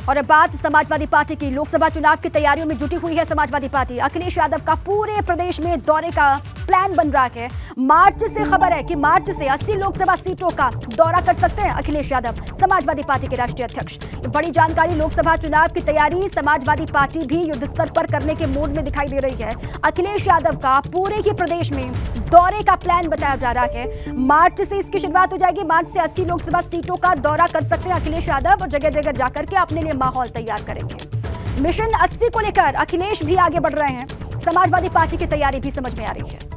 और अब बात समाजवादी पार्टी की। लोकसभा चुनाव की तैयारियों में जुटी हुई है समाजवादी पार्टी। अखिलेश यादव का पूरे प्रदेश में दौरे का प्लान बन रहा है। मार्च से खबर है कि मार्च से 80 लोकसभा सीटों का दौरा कर सकते हैं अखिलेश यादव, समाजवादी पार्टी के राष्ट्रीय अध्यक्ष। बड़ी जानकारी, लोकसभा चुनाव की तैयारी समाजवादी पार्टी भी युद्ध स्तर पर करने के मूड में दिखाई दे रही है। अखिलेश यादव का पूरे ही प्रदेश में दौरे का प्लान बताया जा रहा है। मार्च से इसकी शुरुआत हो जाएगी। मार्च से 80 लोकसभा सीटों का दौरा कर सकते हैं अखिलेश यादव और जगह जगह जाकर के अपने लिए माहौल तैयार करेंगे। मिशन 80 को लेकर अखिलेश भी आगे बढ़ रहे हैं। समाजवादी पार्टी की तैयारी भी समझ में आ रही है।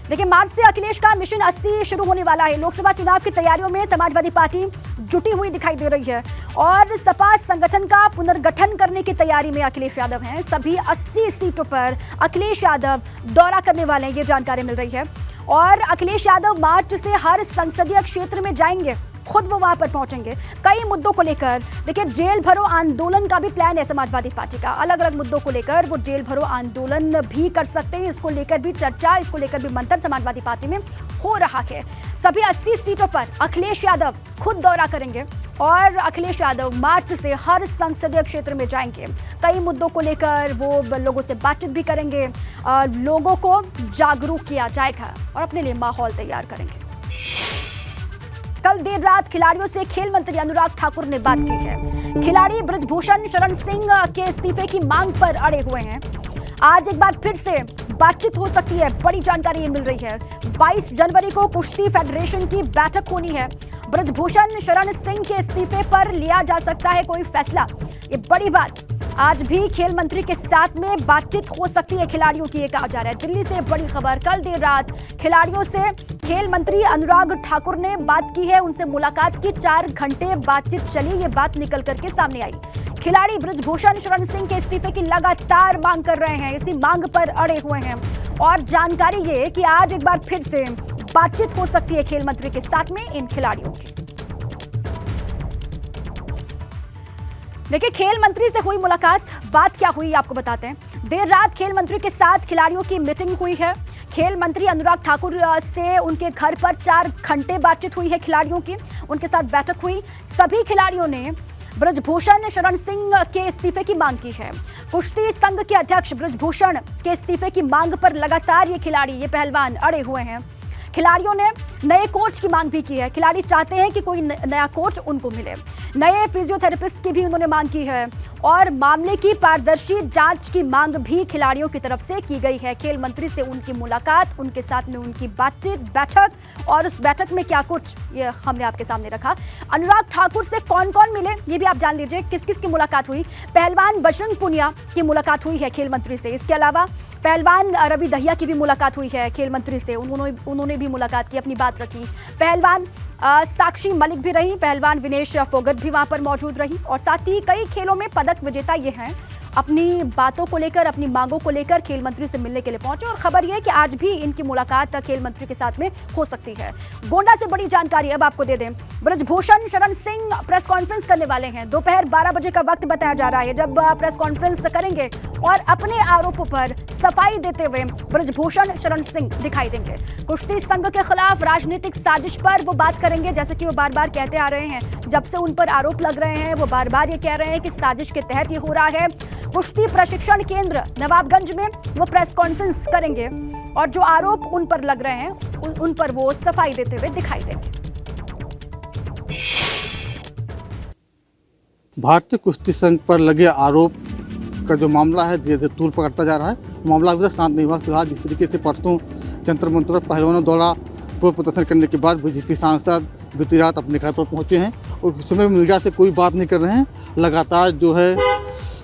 देखिए, मार्च से अखिलेश का मिशन 80 शुरू होने वाला है। लोकसभा चुनाव की तैयारियों में समाजवादी पार्टी जुटी हुई दिखाई दे रही है और सपा संगठन का पुनर्गठन करने की तैयारी में अखिलेश यादव हैं। सभी 80 सीटों पर अखिलेश यादव दौरा करने वाले हैं, ये जानकारी मिल रही है। और अखिलेश यादव मार्च से हर संसदीय क्षेत्र में जाएंगे, खुद वो वहां पर पहुंचेंगे। कई मुद्दों को लेकर, देखिए, जेल भरो आंदोलन का भी प्लान है समाजवादी पार्टी का। अलग अलग मुद्दों को लेकर वो जेल भरो आंदोलन भी कर सकते हैं। इसको लेकर भी चर्चा, इसको लेकर भी मंथन समाजवादी पार्टी में हो रहा है। सभी 80 सीटों पर अखिलेश यादव खुद दौरा करेंगे और अखिलेश यादव मार्च से हर संसदीय क्षेत्र में जाएंगे। कई मुद्दों को लेकर वो लोगों से बातचीत भी करेंगे, लोगों को जागरूक किया जाएगा और अपने लिए माहौल तैयार करेंगे। कल देर रात खिलाड़ियों से खेल मंत्री अनुराग ठाकुर ने बात की है। खिलाड़ी बृजभूषण शरण सिंह के इस्तीफे की मांग पर अड़े हुए हैं। आज एक बार फिर से बातचीत हो सकती है, बड़ी जानकारी ये मिल रही है। 22 जनवरी को कुश्ती फेडरेशन की बैठक होनी है। बृजभूषण शरण सिंह के इस्तीफे पर लिया जा सकता है कोई फैसला, ये बड़ी बात। आज भी खेल मंत्री के साथ में बातचीत हो सकती है खिलाड़ियों की, ये कहा जा रहा है। दिल्ली से बड़ी खबर, कल देर रात खिलाड़ियों से खेल मंत्री अनुराग ठाकुर ने बात की है। उनसे मुलाकात की, 4 घंटे बातचीत चली, ये बात निकल करके सामने आई। खिलाड़ी बृजभूषण शरण सिंह के इस्तीफे की लगातार मांग कर रहे हैं, इसी मांग पर अड़े हुए हैं। और जानकारी ये कि आज एक बार फिर से बातचीत हो सकती है खेल मंत्री के साथ में इन खिलाड़ियों की। देखिए, खेल मंत्री से हुई मुलाकात, बात क्या हुई आपको बताते हैं। देर रात खेल मंत्री के साथ खिलाड़ियों की मीटिंग हुई है। खेल मंत्री अनुराग ठाकुर से उनके घर पर 4 घंटे बातचीत हुई है खिलाड़ियों की, उनके साथ बैठक हुई। सभी खिलाड़ियों ने बृजभूषण शरण सिंह के इस्तीफे की मांग की है। कुश्ती संघ के अध्यक्ष बृजभूषण के इस्तीफे की मांग पर लगातार ये खिलाड़ी, ये पहलवान अड़े हुए हैं। खिलाड़ियों ने नए कोच की मांग भी की है। खिलाड़ी चाहते हैं कि कोई नया कोच उनको मिले। नए फिजियोथेरेपिस्ट की भी उन्होंने मांग की है और मामले की पारदर्शी जांच की मांग भी खिलाड़ियों की तरफ से की गई है। खेल मंत्री से उनकी मुलाकात, उनके साथ में उनकी बातचीत, बैठक, और उस बैठक में क्या कुछ, ये हमने आपके सामने रखा। अनुराग ठाकुर से कौन कौन मिले ये भी आप जान लीजिए, किस किस की मुलाकात हुई। पहलवान बजरंग पुनिया की मुलाकात हुई है खेल मंत्री से। इसके अलावा पहलवान रवि दहिया की भी मुलाकात हुई है खेल मंत्री से, उन्होंने भी मुलाकात की, अपनी बात रखी। पहलवान साक्षी मलिक भी रही, पहलवान विनेश फोगट भी वहां पर मौजूद रही और साथ ही कई खेलों में पदक विजेता ये हैं, अपनी बातों को लेकर, अपनी मांगों को लेकर खेल मंत्री से मिलने के लिए पहुंचे। और खबर यह है कि आज भी इनकी मुलाकात खेल मंत्री के साथ में हो सकती है। गोंडा से बड़ी जानकारी अब आपको दे दें। बृजभूषण शरण सिंह प्रेस कॉन्फ्रेंस करने वाले हैं। दोपहर 12 बजे का वक्त बताया जा रहा है जब प्रेस कॉन्फ्रेंस करेंगे और अपने आरोपों पर सफाई देते हुए बृजभूषण शरण सिंह दिखाई देंगे। कुश्ती संघ के खिलाफ राजनीतिक साजिश पर वो बात करेंगे, जैसे कि वो बार बार कहते आ रहे हैं। जब से उन पर आरोप लग रहे हैं वो बार बार ये कह रहे हैं कि साजिश के तहत ये हो रहा है। कुश्ती प्रशिक्षण केंद्र नवाबगंज में वो प्रेस कॉन्फ्रेंस करेंगे और जो आरोप उन पर लग रहे हैं उन पर वो सफाई देते हुए दिखाई देंगे। भारतीय कुश्ती संघ पर लगे आरोप का जो मामला है धीरे धीरे तूल पकड़ता जा रहा है। मामला अभी तक शांत नहीं हुआ। फिलहाल जिस तरीके से परसों जंतर मंतर पहलवानों द्वारा प्रदर्शन करने के बाद बीजेपी सांसद बीती रात अपने घर पर पहुंचे हैं और उस समय मीडिया से कोई बात नहीं कर रहे हैं। लगातार जो है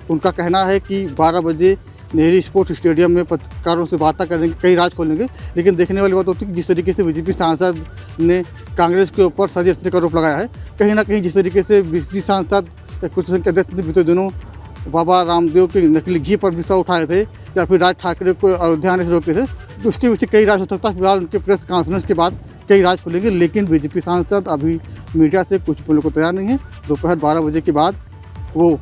उनका कहना है कि 12 बजे नेहरू स्पोर्ट्स स्टेडियम में पत्रकारों से वार्ता करेंगे, कई राज खोलेंगे। लेकिन देखने वाली बात होती है कि जिस तरीके से बीजेपी सांसद ने कांग्रेस के ऊपर साजिश का आरोप लगाया है, कहीं ना कहीं जिस तरीके से बीजेपी सांसद कुछ संघ के अध्यक्ष ने बीते दिनों बाबा रामदेव के नकली घी पर भी सवाल उठाए थे या फिर राज ठाकरे को अयोध्या आने से रोके थे, तो उसके पीछे कई राज हो सकता है। फिलहाल उनके प्रेस कॉन्फ्रेंस के बाद कई राज खुलेंगे, लेकिन बीजेपी सांसद अभी मीडिया से कुछ बोलने को तैयार नहीं है। दोपहर 12 बजे के बाद वो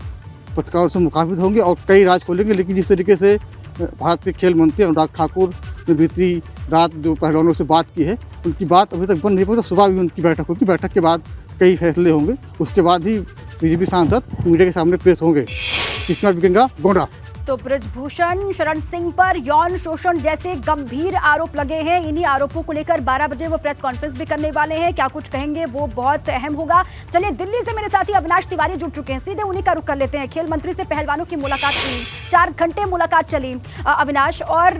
पत्रकारों से मुखातिब होंगे और कई राज खोलेंगे। लेकिन जिस तरीके से भारत के खेल मंत्री अनुराग ठाकुर ने बीती रात जो पहलवानों से बात की है, उनकी बात अभी तक बन नहीं पाई। तो सुबह भी उनकी बैठक होगी, बैठक के बाद कई फैसले होंगे, उसके बाद ही बीजेपी सांसद मीडिया के सामने पेश होंगे। कृष्णा विकेंगा, गोंडा। तो बृजभूषण शरण सिंह पर यौन शोषण जैसे गंभीर आरोप लगे हैं। इन्हीं आरोपों को लेकर 12 बजे वो प्रेस कॉन्फ्रेंस भी करने वाले हैं। क्या कुछ कहेंगे वो बहुत अहम होगा। चलिए, दिल्ली से मेरे साथी अविनाश तिवारी जुड़ चुके हैं, सीधे उन्हीं का रुख कर लेते हैं। खेल मंत्री से पहलवानों की मुलाकात हुई, 4 घंटे मुलाकात चली अविनाश, और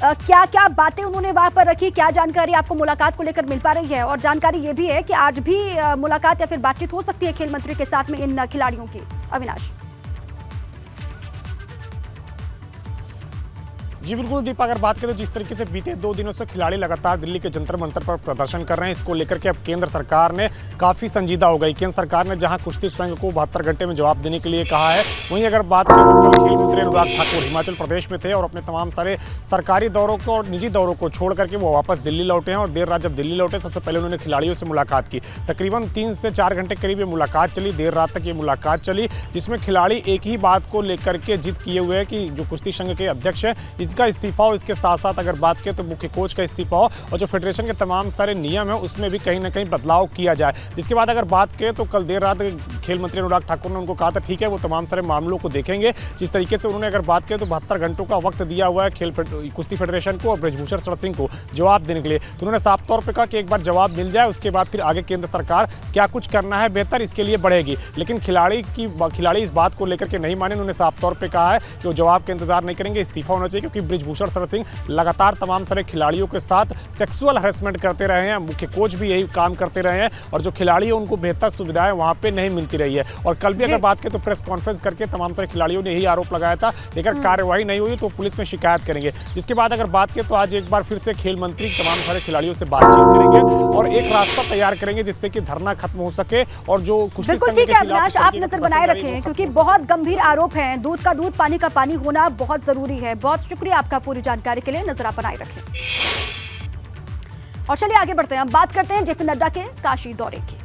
क्या क्या बातें उन्होंने वहां पर रखी, क्या जानकारी आपको मुलाकात को लेकर मिल पा रही है? और जानकारी ये भी है कि आज भी मुलाकात या फिर बातचीत हो सकती है खेल मंत्री के साथ में इन खिलाड़ियों की। अविनाश। जी बिल्कुल दीपा, अगर बात करें तो जिस तरीके से बीते 2 दिनों से खिलाड़ी लगातार दिल्ली के जंतर मंतर पर प्रदर्शन कर रहे हैं, इसको लेकर के अब केंद्र सरकार ने काफ़ी संजीदा हो गई। केंद्र सरकार ने जहां कुश्ती संघ को 72 घंटे में जवाब देने के लिए कहा है, वहीं अगर बात करें तो कल खेल मंत्री अनुराग ठाकुर हिमाचल प्रदेश में थे और अपने तमाम सारे सरकारी दौरों को और निजी दौरों को छोड़ करके वो वापस दिल्ली लौटे हैं। और देर रात जब दिल्ली लौटे, सबसे पहले उन्होंने खिलाड़ियों से मुलाकात की। तकरीबन 3 से 4 घंटे करीब ये मुलाकात चली, देर रात तक ये मुलाकात चली, जिसमें खिलाड़ी एक ही बात को लेकर के जिद किए हुए हैं कि जो कुश्ती संघ के अध्यक्ष हैं इनका इस्तीफा हो, इसके साथ साथ अगर बात करें तो मुख्य कोच का इस्तीफा हो, और जो फेडरेशन के तमाम सारे नियम है उसमें भी कहीं ना कहीं बदलाव किया जाए। जिसके बाद अगर बात करें तो कल देर रात खेल मंत्री अनुराग ठाकुर ने उनको कहा था ठीक है वो तमाम सारे मामलों को देखेंगे। जिस तरीके से उन्होंने अगर बात करें तो 72 घंटों का वक्त दिया हुआ है कुश्ती फेडरेशन को और बृजभूषण शरण सिंह को जवाब देने के लिए। तो उन्होंने साफ तौर पर कहा कि एक बार जवाब मिल जाए उसके बाद फिर आगे केंद्र सरकार क्या कुछ करना है बेहतर इसके लिए बढ़ेगी। लेकिन खिलाड़ी इस बात को लेकर के नहीं माने। उन्होंने साफ तौर पर कहा है कि वो जवाब का इंतजार नहीं करेंगे, इस्तीफा होना चाहिए, क्योंकि बृजभूषण शरण सिंह लगातार तमाम सारे खिलाड़ियों के साथ सेक्सुअल हरेसमेंट करते रहे हैं। मुख्य कोच भी यही काम करते रहे हैं और जो खिलाड़ी हैं उनको बेहतर सुविधाएं वहां पे नहीं मिलती रही है। और कल भी अगर बात करें तो प्रेस कॉन्फ्रेंस करके तमाम सारे खिलाड़ियों ने यही आरोप लगाया था कि अगर कार्रवाई नहीं हुई तो पुलिस में शिकायत करेंगे। जिसके बाद अगर बात करें तो आज एक बार फिर से खेल मंत्री तमाम सारे खिलाड़ियों से बातचीत करेंगे और एक रास्ता तैयार करेंगे जिससे कि धरना खत्म हो सके और जो कुश्ती संघ के खिलाफ आप नजर बनाए रखें, क्योंकि बहुत गंभीर आरोप हैं। दूध का दूध, पानी का पानी होना बहुत जरूरी है। बहुत शुक्रिया आपका पूरी जानकारी के लिए। नजर आप बनाए रखें। और चलिए आगे बढ़ते हैं, अब बात करते हैं जेपी नड्डा के काशी दौरे की।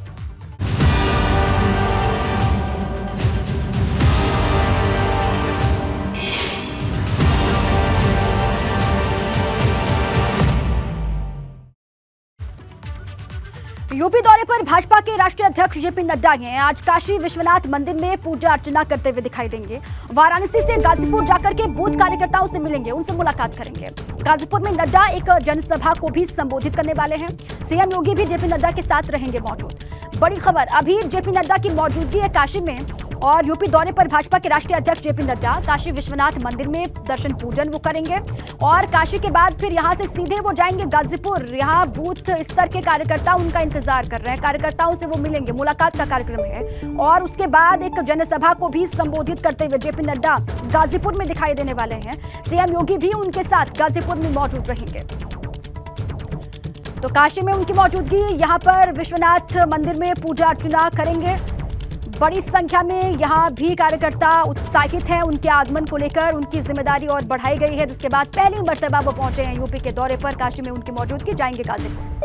यूपी दौरे पर भाजपा के राष्ट्रीय अध्यक्ष जेपी नड्डा हैं आज काशी विश्वनाथ मंदिर में पूजा अर्चना करते हुए दिखाई देंगे। वाराणसी से गाजीपुर जाकर के बूथ कार्यकर्ताओं से मिलेंगे, उनसे मुलाकात करेंगे। गाजीपुर में नड्डा एक जनसभा को भी संबोधित करने वाले हैं। सीएम योगी भी जेपी नड्डा के साथ रहेंगे मौजूद। बड़ी खबर, अभी जेपी नड्डा की मौजूदगी है काशी में और यूपी दौरे पर भाजपा के राष्ट्रीय अध्यक्ष जेपी नड्डा काशी विश्वनाथ मंदिर में दर्शन पूजन वो करेंगे और काशी के बाद फिर यहां से सीधे वो जाएंगे गाजीपुर। यहां बूथ स्तर के कार्यकर्ता उनका इंतजार कर रहे हैं, कार्यकर्ताओं से वो मिलेंगे, मुलाकात का कार्यक्रम है। और उसके बाद एक जनसभा को भी संबोधित करते हुए जेपी नड्डा गाजीपुर में दिखाई देने वाले हैं। सीएम योगी भी उनके साथ गाजीपुर में मौजूद रहेंगे। तो काशी में उनकी मौजूदगी, यहां पर विश्वनाथ मंदिर में पूजा अर्चना करेंगे। बड़ी संख्या में यहां भी कार्यकर्ता उत्साहित हैं उनके आगमन को लेकर। उनकी जिम्मेदारी और बढ़ाई गई है, जिसके बाद पहली मर्तबा वो पहुंचे हैं यूपी के दौरे पर। काशी में उनकी मौजूदगी, जाएंगे गाजीपुर।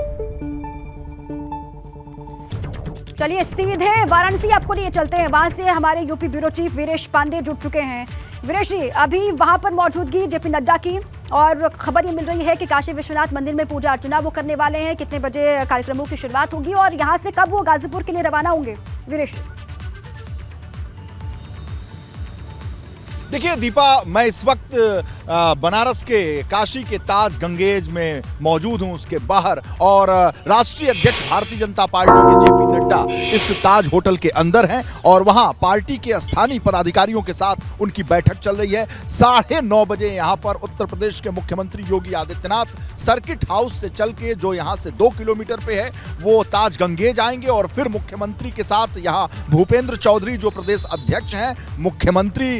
चलिए सीधे वाराणसी आपको लिए चलते हैं, वहां से हमारे UP bureau chief Viresh Pandey जुड़ चुके हैं। वीरेश जी, अभी वहां पर मौजूदगी जेपी नड्डा की और खबर ये मिल रही है कि काशी विश्वनाथ मंदिर में पूजा अर्चना वो करने वाले हैं। कितने बजे कार्यक्रमों की शुरुआत होगी और यहाँ से कब वो गाजीपुर के लिए रवाना होंगे? वीरेश। देखिए दीपा, मैं इस वक्त बनारस के काशी के ताज गंगेज में मौजूद हूं, उसके बाहर, और राष्ट्रीय अध्यक्ष भारतीय जनता पार्टी के जेपी नड्डा इस ताज होटल के अंदर हैं और वहां पार्टी के स्थानीय पदाधिकारियों के साथ उनकी बैठक चल रही है। 9:30 बजे यहां पर उत्तर प्रदेश के मुख्यमंत्री योगी आदित्यनाथ सर्किट हाउस से चल के, जो यहां से 2 किलोमीटर पे है, वो ताज गंगेज आएंगे और फिर मुख्यमंत्री के साथ यहां भूपेंद्र चौधरी जो प्रदेश अध्यक्ष हैं, मुख्यमंत्री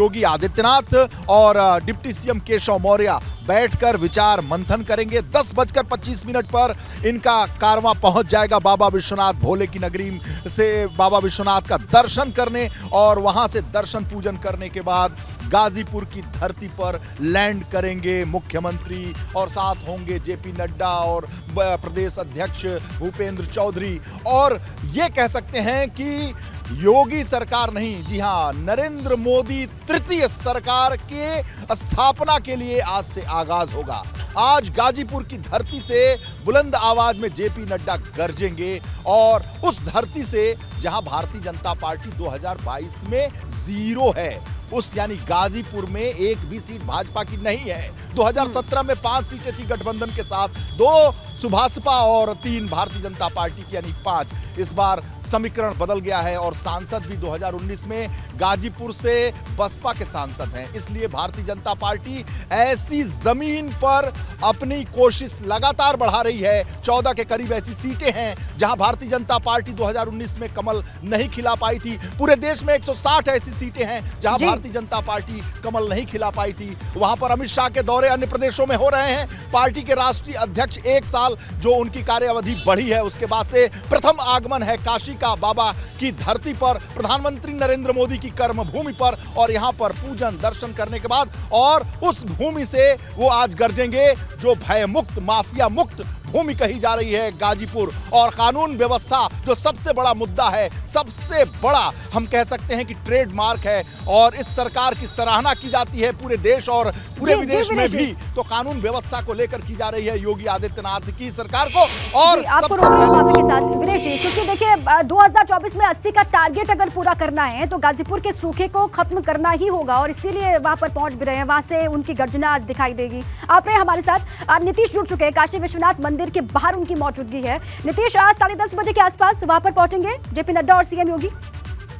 योगी आदित्यनाथ और डिप्टी सीएम केशव मौर्य बैठकर विचार मंथन करेंगे। 10:25 पर इनका कारवां पहुंच जाएगा बाबा विश्वनाथ भोले की नगरी से बाबा विश्वनाथ का दर्शन करने और वहां से दर्शन पूजन करने के बाद गाजीपुर की धरती पर लैंड करेंगे मुख्यमंत्री और साथ होंगे जेपी नड्डा और प्रदेश अध्यक्ष भूपेंद्र चौधरी। और ये कह सकते हैं कि योगी सरकार नहीं, जी हां, नरेंद्र मोदी तृतीय सरकार के स्थापना के लिए आज से आगाज होगा। आज गाजीपुर की धरती से बुलंद आवाज में जेपी नड्डा गरजेंगे और उस धरती से जहां भारतीय जनता पार्टी 2022 में 0 है, उस यानी गाजीपुर में एक भी सीट भाजपा की नहीं है। 2017 में 5 सीटें थी गठबंधन के साथ, 2 सुभाषपा और 3 भारतीय जनता पार्टी की यानी 5। इस बार समीकरण बदल गया है और सांसद भी 2019 में गाजीपुर से बसपा के सांसद हैं। इसलिए भारतीय जनता पार्टी ऐसी जमीन पर अपनी कोशिश लगातार बढ़ा रही है। 14 के करीब ऐसी सीटें हैं जहां भारतीय जनता पार्टी 2019 में कमल नहीं खिला पाई थी। पूरे देश में 160 ऐसी सीटें हैं जहां भारतीय जनता पार्टी कमल नहीं खिला पाई थी। वहां पर अमित शाह के दौरे अन्य प्रदेशों में हो रहे हैं। पार्टी के राष्ट्रीय अध्यक्ष 1 साल जो उनकी कार्यावधि बढ़ी है उसके बाद से प्रथम आगमन है काशी का बाबा की धरती पर, प्रधानमंत्री नरेंद्र मोदी की कर्मभूमि पर, और यहां पर पूजन दर्शन करने के बाद और उस भूमि से वो आज गरजेंगे जो भय मुक्त, माफिया मुक्त भूमि कही जा रही है गाजीपुर। और कानून व्यवस्था जो सबसे बड़ा मुद्दा है, सबसे बड़ा हम कह सकते हैं कि ट्रेडमार्क है और इस सरकार की सराहना की जाती है पूरे देश और पूरे विदेश में भी। तो कानून व्यवस्था को लेकर की जा रही है योगी आदित्यनाथ की सरकार को। और आपको रोक रहा हूं माफी के साथ विनेश जी, क्योंकि देखिए 2024 में 80 का टारगेट अगर पूरा करना है तो गाजीपुर के सूखे को खत्म करना ही होगा और इसीलिए वहां पर पहुंच भी रहे हैं। वहां से उनकी गर्जना आज दिखाई देगी। आप रहे हमारे साथ, नीतीश जुड़ चुके हैं, काशी विश्वनाथ मंदिर के बाहर उनकी मौजूदगी है। नीतीश आज 10:30 बजे के आसपास वहां पर पहुंचेंगे जेपी नड्डा और सीएम योगी,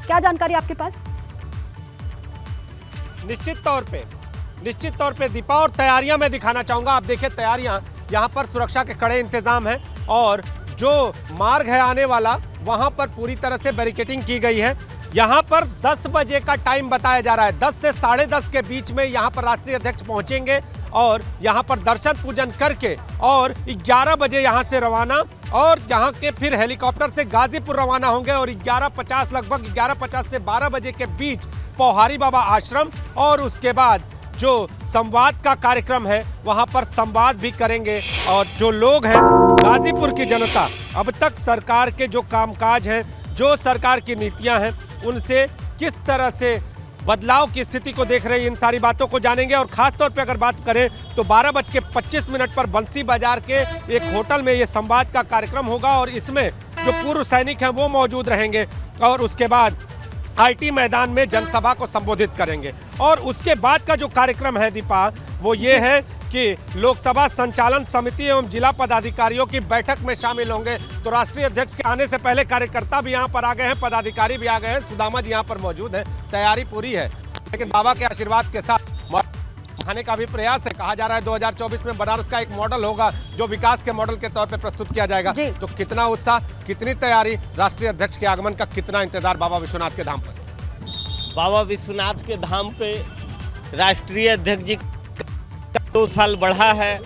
क्या जानकारी आपके पास? निश्चित तौर पे दीपा, और तैयारियां मैं दिखाना चाहूंगा। आप देखिए तैयारियां, यहां पर सुरक्षा के कड़े इंतजाम हैं और जो मार्ग है आने वाला वहां पर पूरी तरह से बैरिकेडिंग की गई है। यहाँ पर 10 बजे का टाइम बताया जा रहा है। 10 से 10:30 के बीच में यहाँ पर राष्ट्रीय अध्यक्ष पहुँचेंगे और यहाँ पर दर्शन पूजन करके और 11 बजे यहाँ से रवाना, और यहाँ के फिर हेलीकॉप्टर से गाजीपुर रवाना होंगे और 11:50 लगभग 11:50 से 12 बजे के बीच पौहारी बाबा आश्रम, और उसके बाद जो संवाद का कार्यक्रम है वहाँ पर संवाद भी करेंगे। और जो लोग हैं, गाजीपुर की जनता अब तक सरकार के जो कामकाज हैं, जो सरकार की नीतियां हैं, उनसे किस तरह से बदलाव की स्थिति को देख रहे हैं, इन सारी बातों को जानेंगे। और खास तौर पे अगर बात करें तो 12:25 पर बंसी बाजार के एक होटल में ये संवाद का कार्यक्रम होगा और इसमें जो पूर्व सैनिक हैं वो मौजूद रहेंगे और उसके बाद आईटी मैदान में जनसभा को संबोधित करेंगे। और उसके बाद का जो कार्यक्रम है दीपा, वो ये है कि लोकसभा संचालन समिति एवं जिला पदाधिकारियों की बैठक में शामिल होंगे। तो राष्ट्रीय अध्यक्ष के आने से पहले कार्यकर्ता भी यहाँ पर आ गए हैं, पदाधिकारी भी आ गए हैं, सुदामा जी यहाँ पर मौजूद है, तैयारी पूरी है। लेकिन बाबा के आशीर्वाद के साथ खाने का भी प्रयास है। कहा जा रहा है 2024 में बनारस का एक मॉडल होगा जो विकास के मॉडल के तौर पे प्रस्तुत किया जाएगा। तो कितना उत्साह, कितनी तैयारी, राष्ट्रीय अध्यक्ष के आगमन का कितना इंतजार बाबा विश्वनाथ के धाम पर? बाबा विश्वनाथ के धाम पे राष्ट्रीय अध्यक्ष जी 2 साल बढ़ा है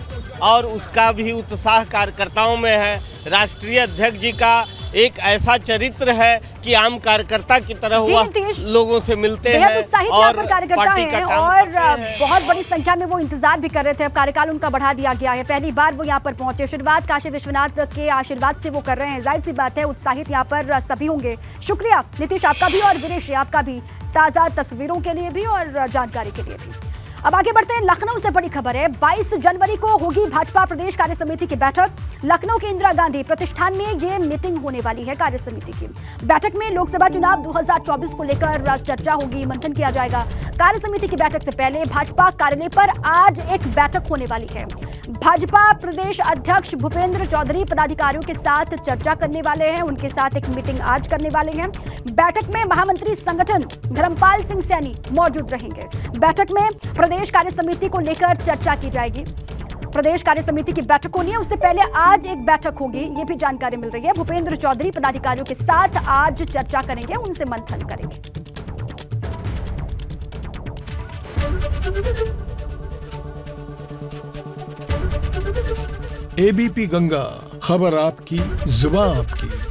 और उसका भी उत्साह कार्यकर्ताओं में है। राष्ट्रीय अध्यक्ष जी का एक ऐसा चरित्र है कि आम कार्यकर्ता की तरह हुआ लोगों से मिलते हैं और पार्टी का काम और करते हैं। बहुत बड़ी संख्या में वो इंतजार भी कर रहे थे। अब कार्यकाल उनका बढ़ा दिया गया है, पहली बार वो यहाँ पर पहुंचे। शुरुआत काशी विश्वनाथ के आशीर्वाद से वो कर रहे हैं, जाहिर सी बात है उत्साहित यहाँ पर सभी होंगे। शुक्रिया नीतीश आपका भी और विनेश आपका भी, ताज़ा तस्वीरों के लिए भी और जानकारी के लिए भी। अब आगे बढ़ते हैं, लखनऊ से बड़ी खबर है। 22 जनवरी को होगी भाजपा प्रदेश कार्य समिति की बैठक। लखनऊ के इंदिरा गांधी प्रतिष्ठान में ये मीटिंग होने वाली है कार्य समिति की। बैठक में लोकसभा चुनाव 2024 को लेकर चर्चा होगी, मंथन किया जाएगा। कार्य समिति की बैठक से पहले भाजपा कार्यालय पर आज एक बैठक होने वाली है। भाजपा प्रदेश अध्यक्ष भूपेंद्र चौधरी पदाधिकारियों के साथ चर्चा करने वाले हैं, उनके साथ एक मीटिंग आज करने वाले हैं। बैठक में महामंत्री संगठन धर्मपाल सिंह सैनी मौजूद रहेंगे। बैठक में प्रदेश कार्य समिति को लेकर चर्चा की जाएगी। प्रदेश कार्य समिति की बैठक होनी है, उससे पहले आज एक बैठक होगी, ये भी जानकारी मिल रही है। भूपेंद्र चौधरी पदाधिकारियों के साथ आज चर्चा करेंगे, उनसे मंथन करेंगे। एबीपी गंगा, खबर आपकी, जुबान आपकी।